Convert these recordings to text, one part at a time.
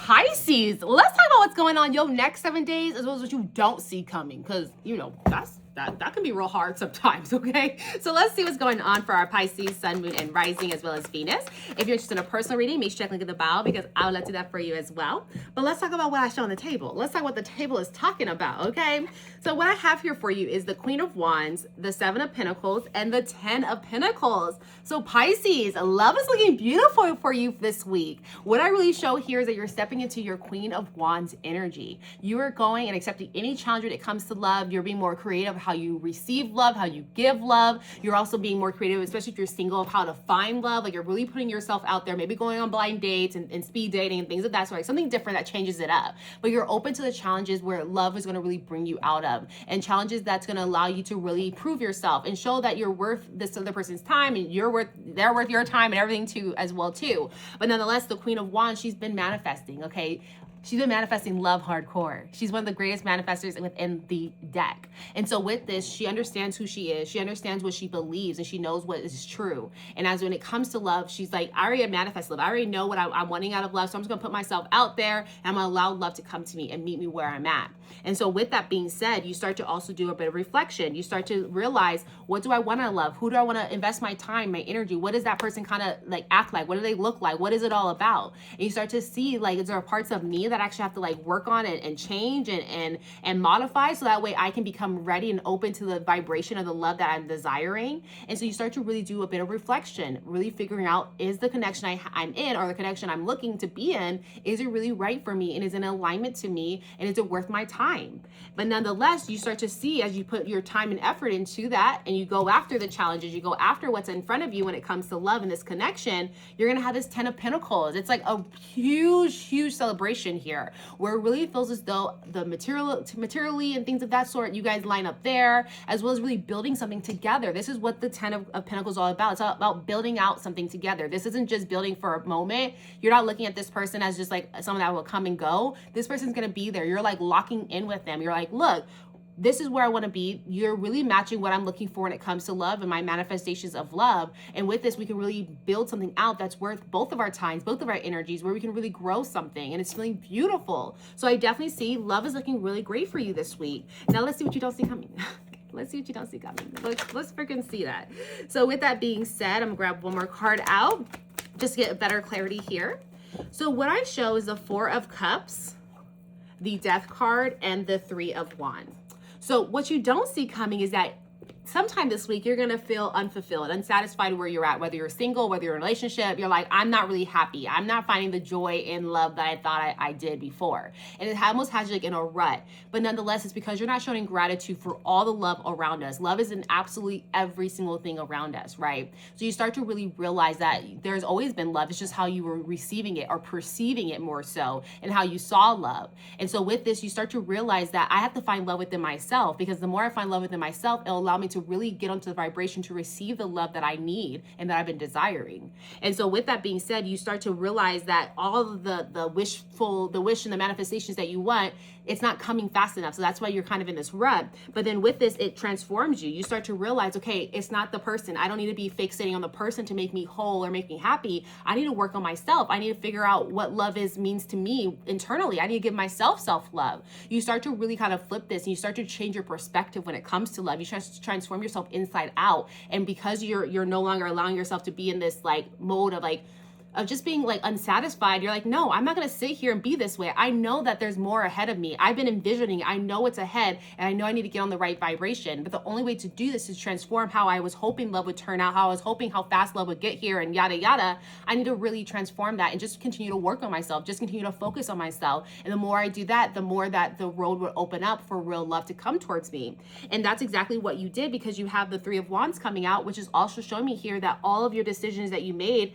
Pisces, let's talk about what's going on your next 7 days as well as what you don't see coming, because you know that can be real hard sometimes. Okay, so let's see what's going on for our Pisces sun, moon, and rising, as well as Venus. If you're interested in a personal reading, make sure you check link in the bio, because I would love to do that for you as well. But let's talk about what I show on the table. Let's talk what the table is talking about. Okay, so what I have here for you is the Queen of Wands, the Seven of Pentacles, and the 10 of Pentacles. So Pisces, love is looking beautiful for you this week. What I really show here is that you're stepping into your Queen of Wands energy. You are going and accepting any challenge when it comes to love. You're being more creative how you receive love, how you give love. You're also being more creative, especially if you're single, of how to find love. Like, you're really putting yourself out there, maybe going on blind dates and speed dating and things of that sort, like something different that changes it up. But you're open to the challenges where love is going to really bring you out of, and challenges that's going to allow you to really prove yourself and show that you're worth this other person's time, and they're worth your time and everything too as well too. But nonetheless, the Queen of Wands, she's been manifesting, okay? She's been manifesting love hardcore. She's one of the greatest manifestors within the deck. And so with this, she understands who she is. She understands what she believes, and she knows what is true. And as when it comes to love, she's like, I already manifest love. I already know what I'm wanting out of love. So I'm just gonna put myself out there, and I'm gonna allow love to come to me and meet me where I'm at. And so with that being said, you start to also do a bit of reflection. You start to realize, what do I want to love? Who do I want to invest my time, my energy? What does that person kind of like act like? What do they look like? What is it all about? And you start to see, like, is there parts of me that actually have to like work on it and change and modify, so that way I can become ready and open to the vibration of the love that I'm desiring. And so you start to really do a bit of reflection, really figuring out, is the connection I'm in, or the connection I'm looking to be in, is it really right for me, and is it in alignment to me, and is it worth my time? But nonetheless, you start to see, as you put your time and effort into that, and you go after the challenges, you go after what's in front of you when it comes to love and this connection, you're gonna have this 10 of Pentacles. It's like a huge celebration here, where it really feels as though the materially and things of that sort, you guys line up there, as well as really building something together. This is what the 10 of Pentacles is all about. It's all about building out something together. This isn't just building for a moment. You're not looking at this person as just like someone that will come and go. This person's gonna be there. You're like locking in with them. You're like, look, this is where I want to be. You're really matching what I'm looking for when it comes to love and my manifestations of love. And with this, we can really build something out that's worth both of our times, both of our energies, where we can really grow something, and it's feeling beautiful. So I definitely see love is looking really great for you this week. Now let's see what you don't see coming. Let's see what you don't see coming. Let's freaking see that. So with that being said, I'm gonna grab one more card out just to get better clarity here. So what I show is the Four of Cups, the Death card, and the Three of Wands. So what you don't see coming is that sometime this week, you're going to feel unfulfilled, unsatisfied where you're at, whether you're single, whether you're in a relationship. You're like, I'm not really happy. I'm not finding the joy in love that I thought I did before. And it almost has you like in a rut. But nonetheless, it's because you're not showing gratitude for all the love around us. Love is in absolutely every single thing around us, right? So you start to really realize that there's always been love. It's just how you were receiving it or perceiving it more so, and how you saw love. And so with this, you start to realize that I have to find love within myself, because the more I find love within myself, it'll allow me to really get onto the vibration to receive the love that I need and that I've been desiring. And so with that being said, you start to realize that all of the wish and the manifestations that you want, it's not coming fast enough. So that's why you're kind of in this rut. But then with this, it transforms you. You start to realize, okay, it's not the person. I don't need to be fixating on the person to make me whole or make me happy. I need to work on myself. I need to figure out what love means to me internally. I need to give myself self-love. You start to really kind of flip this, and you start to change your perspective when it comes to love. You try to transform yourself inside out. And because you're no longer allowing yourself to be in this like mode of just being like unsatisfied, you're like, no, I'm not gonna sit here and be this way. I know that there's more ahead of me. I've been envisioning, I know what's ahead, and I know I need to get on the right vibration. But the only way to do this is transform how I was hoping love would turn out, how I was hoping how fast love would get here, and yada yada. I need to really transform that and just continue to work on myself, just continue to focus on myself. And the more I do that, the more that the road would open up for real love to come towards me. And that's exactly what you did, because you have the Three of Wands coming out, which is also showing me here that all of your decisions that you made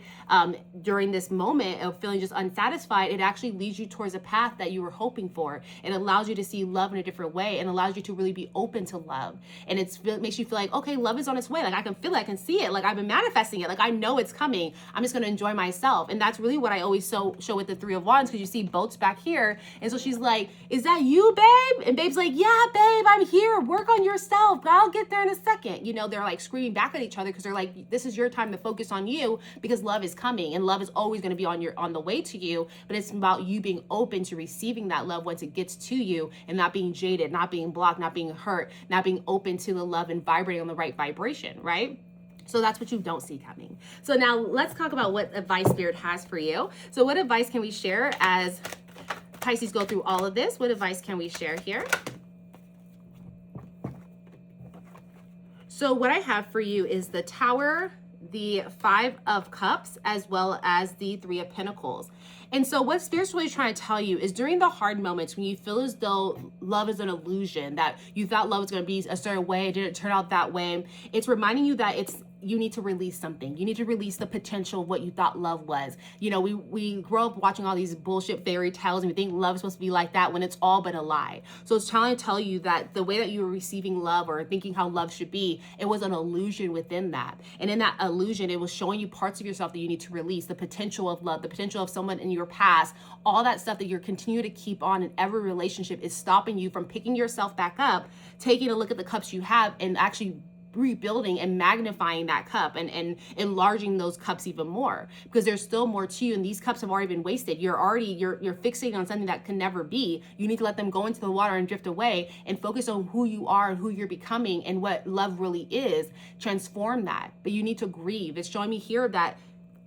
during this moment of feeling just unsatisfied, it actually leads you towards a path that you were hoping for. And it allows you to see love in a different way, and allows you to really be open to love. And it makes you feel like, okay, love is on its way. Like I can feel it, I can see it. Like I've been manifesting it. Like I know it's coming. I'm just going to enjoy myself. And that's really what I always show with the Three of Wands, because you see boats back here. And so she's like, is that you, babe? And babe's like, yeah, babe, I'm here. Work on yourself. I'll get there in a second. You know, they're like screaming back at each other, because they're like, this is your time to focus on you, because love is coming, and love love is always going to be on the way to you, but it's about you being open to receiving that love once it gets to you, and not being jaded, not being blocked, not being hurt, not being open to the love and vibrating on the right vibration, right? So that's what you don't see coming. So now let's talk about what advice Spirit has for you. So what advice can we share as Pisces go through all of this? What advice can we share here? So what I have for you is the Tower, the Five of Cups, as well as the Three of Pentacles. And so what Spirit's really trying to tell you is during the hard moments when you feel as though love is an illusion, that you thought love was going to be a certain way, it didn't turn out that way, it's reminding you that you need to release something. You need to release the potential of what you thought love was. You know, we grow up watching all these bullshit fairy tales and we think love is supposed to be like that when it's all but a lie. So it's trying to tell you that the way that you were receiving love or thinking how love should be, it was an illusion within that. And in that illusion, it was showing you parts of yourself that you need to release, the potential of love, the potential of someone in your past, all that stuff that you're continuing to keep on in every relationship is stopping you from picking yourself back up, taking a look at the cups you have and actually rebuilding and magnifying that cup and enlarging those cups even more, because there's still more to you, and these cups have already been wasted. You're fixating on something that can never be. You need to let them go into the water and drift away and focus on who you are and who you're becoming and what love really is. Transform that. But you need to grieve. It's showing me here that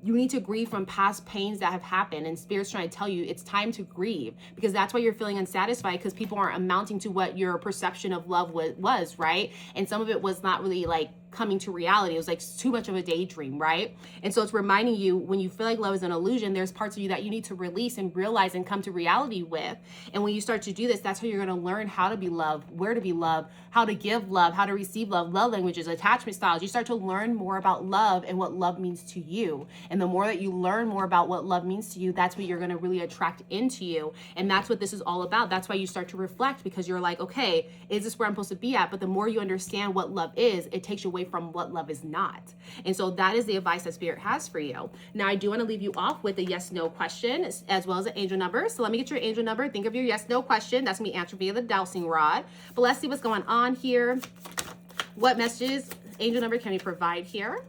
you need to grieve from past pains that have happened, and Spirit's trying to tell you it's time to grieve, because that's why you're feeling unsatisfied, because people aren't amounting to what your perception of love was, right? And some of it was not really like coming to reality. It was like too much of a daydream, right? And so it's reminding you, when you feel like love is an illusion, there's parts of you that you need to release and realize and come to reality with. And when you start to do this, that's how you're going to learn how to be loved, where to be loved, how to give love, how to receive love languages, attachment styles. You start to learn more about love and what love means to you. And the more that you learn more about what love means to you, that's what you're going to really attract into you. And that's what this is all about. That's why you start to reflect, because you're like, okay, is this where I'm supposed to be at? But the more you understand what love is, it takes you away from what love is not. And so that is the advice that Spirit has for you. Now, I do want to leave you off with a yes/no question, as well as an angel number. So let me get your angel number. Think of your yes/no question. That's going to be answered via the dowsing rod. But let's see what's going on here. What messages, angel number, can we provide here?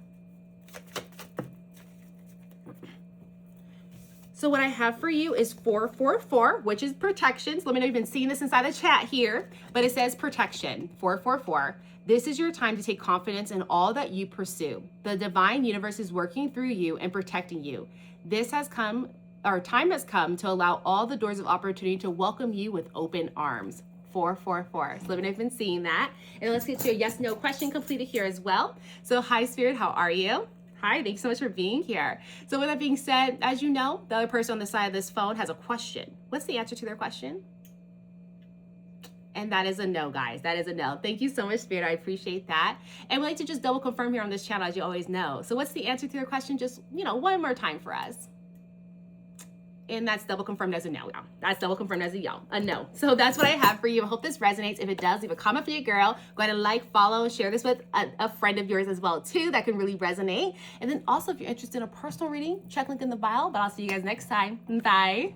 So what I have for you is 444, which is protection. So let me know if you've been seeing this inside the chat here, but it says protection, 444. This is your time to take confidence in all that you pursue. The divine universe is working through you and protecting you. Time has come to allow all the doors of opportunity to welcome you with open arms. 444. So let me know if you've been seeing that. And let's get to your yes/no question completed here as well. So hi, Spirit, how are you? Hi, thanks so much for being here. So with that being said, as you know, the other person on the side of this phone has a question. What's the answer to their question? And that is a no, guys. That is a no. Thank you so much, Spirit. I appreciate that. And we like to just double confirm here on this channel, as you always know. So what's the answer to their question? Just, one more time for us. And that's double confirmed as a no, y'all. That's double confirmed as a no. So that's what I have for you. I hope this resonates. If it does, leave a comment for your girl. Go ahead and like, follow, share this with a friend of yours as well, too, that can really resonate. And then also, if you're interested in a personal reading, check link in the bio. But I'll see you guys next time. Bye.